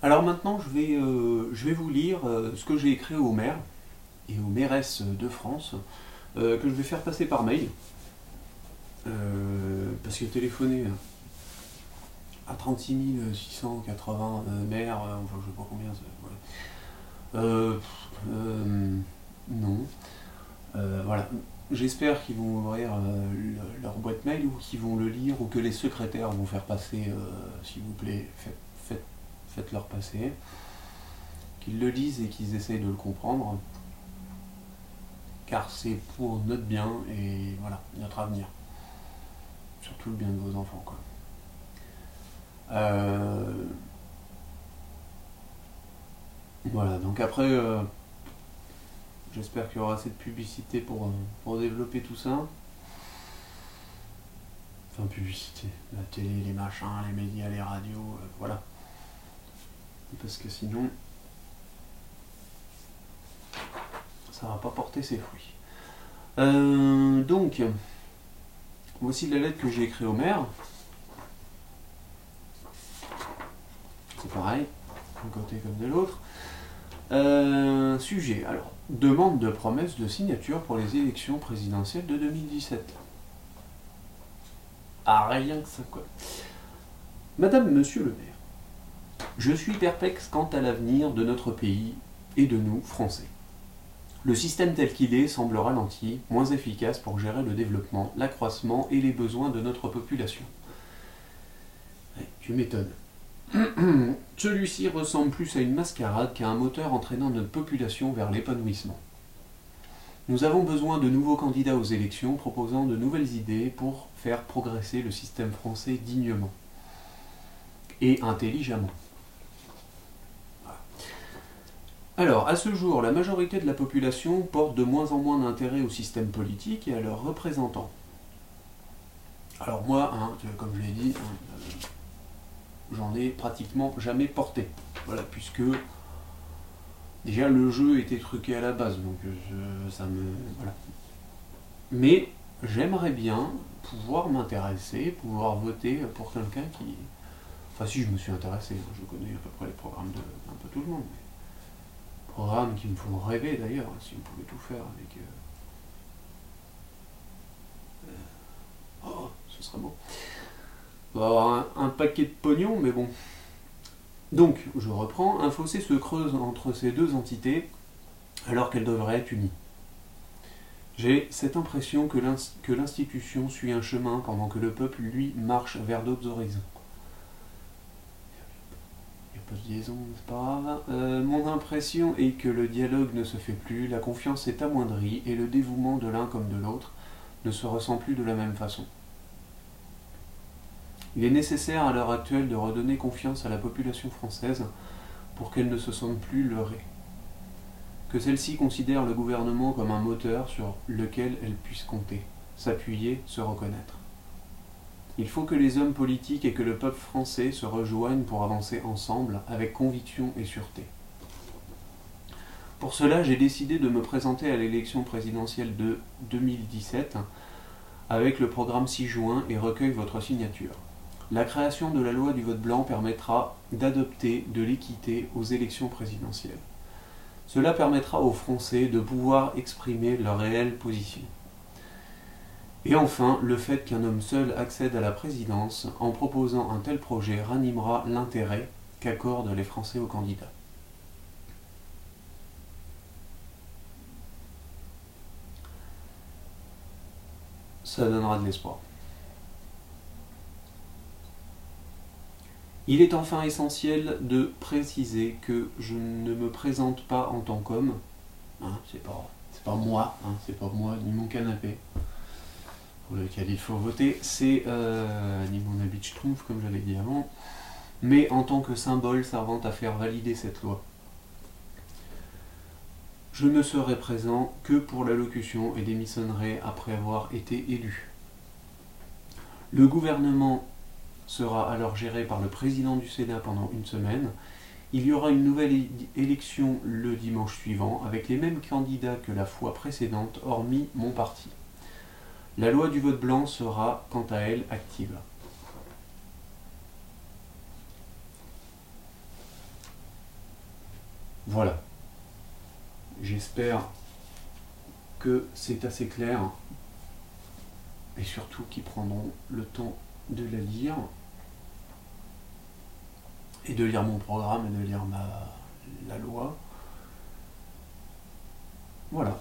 Alors maintenant, je vais vous lire ce que j'ai écrit au maire et aux mairesses de France, que je vais faire passer par mail, parce qu'il a téléphoné à 36 680 maires, enfin je sais pas combien, non. Voilà. J'espère qu'ils vont ouvrir leur boîte mail ou qu'ils vont le lire ou que les secrétaires vont faire passer, s'il vous plaît, faites-leur passer. Qu'ils le lisent et qu'ils essayent de le comprendre. Car c'est pour notre bien et voilà, notre avenir. Surtout le bien de vos enfants, quoi. Voilà, donc après, j'espère qu'il y aura assez de publicité pour développer tout ça. Enfin, publicité, la télé, les machins, les médias, les radios, voilà. Parce que sinon, ça va pas porter ses fruits. Donc, voici la lettre que j'ai écrite au maire. C'est pareil, d'un côté comme de l'autre. Sujet, alors, demande de promesse de signature pour les élections présidentielles de 2017. Ah, rien que ça, quoi. Madame, monsieur le maire, je suis perplexe quant à l'avenir de notre pays et de nous, Français. Le système tel qu'il est semble ralenti, moins efficace pour gérer le développement, l'accroissement et les besoins de notre population. Ouais, tu m'étonnes. Celui-ci ressemble plus à une mascarade qu'à un moteur entraînant notre population vers l'épanouissement. Nous avons besoin de nouveaux candidats aux élections proposant de nouvelles idées pour faire progresser le système français dignement et intelligemment. Alors, à ce jour, la majorité de la population porte de moins en moins d'intérêt au système politique et à leurs représentants. Alors moi, comme je l'ai dit, j'en ai pratiquement jamais porté. Voilà, puisque déjà le jeu était truqué à la base, donc ça me... Voilà. Mais j'aimerais bien pouvoir m'intéresser, pouvoir voter pour quelqu'un qui... Enfin si, je me suis intéressé, je connais à peu près les programmes de un peu tout le monde. Programmes qui me font rêver d'ailleurs, si on pouvait tout faire avec... Oh, ce serait beau. On va avoir un paquet de pognon, mais bon. Donc, je reprends, un fossé se creuse entre ces deux entités alors qu'elles devraient être unies. J'ai cette impression que l'institution suit un chemin pendant que le peuple, lui, marche vers d'autres horizons. Il n'y a pas de liaison, c'est pas grave. Mon impression est que le dialogue ne se fait plus, la confiance est amoindrie et le dévouement de l'un comme de l'autre ne se ressent plus de la même façon. Il est nécessaire à l'heure actuelle de redonner confiance à la population française pour qu'elle ne se sente plus leurrée. Que celle-ci considère le gouvernement comme un moteur sur lequel elle puisse compter, s'appuyer, se reconnaître. Il faut que les hommes politiques et que le peuple français se rejoignent pour avancer ensemble avec conviction et sûreté. Pour cela, j'ai décidé de me présenter à l'élection présidentielle de 2017 avec le programme 6 juin et recueille votre signature. La création de la loi du vote blanc permettra d'adopter de l'équité aux élections présidentielles. Cela permettra aux Français de pouvoir exprimer leur réelle position. Et enfin, le fait qu'un homme seul accède à la présidence en proposant un tel projet ranimera l'intérêt qu'accordent les Français aux candidats. Ça donnera de l'espoir. Il est enfin essentiel de préciser que je ne me présente pas en tant qu'homme, c'est pas moi, c'est pas moi ni mon canapé pour lequel il faut voter, c'est ni mon habit de schtroumpf comme j'avais dit avant, mais en tant que symbole servant à faire valider cette loi. Je ne serai présent que pour l'allocution et démissionnerai après avoir été élu. Le gouvernement sera alors géré par le président du Sénat pendant une semaine. Il y aura une nouvelle élection le dimanche suivant avec les mêmes candidats que la fois précédente, hormis mon parti. La loi du vote blanc sera, quant à elle, active. Voilà. J'espère que c'est assez clair et surtout qu'ils prendront le temps de la lire et de lire mon programme et de lire la loi. Voilà.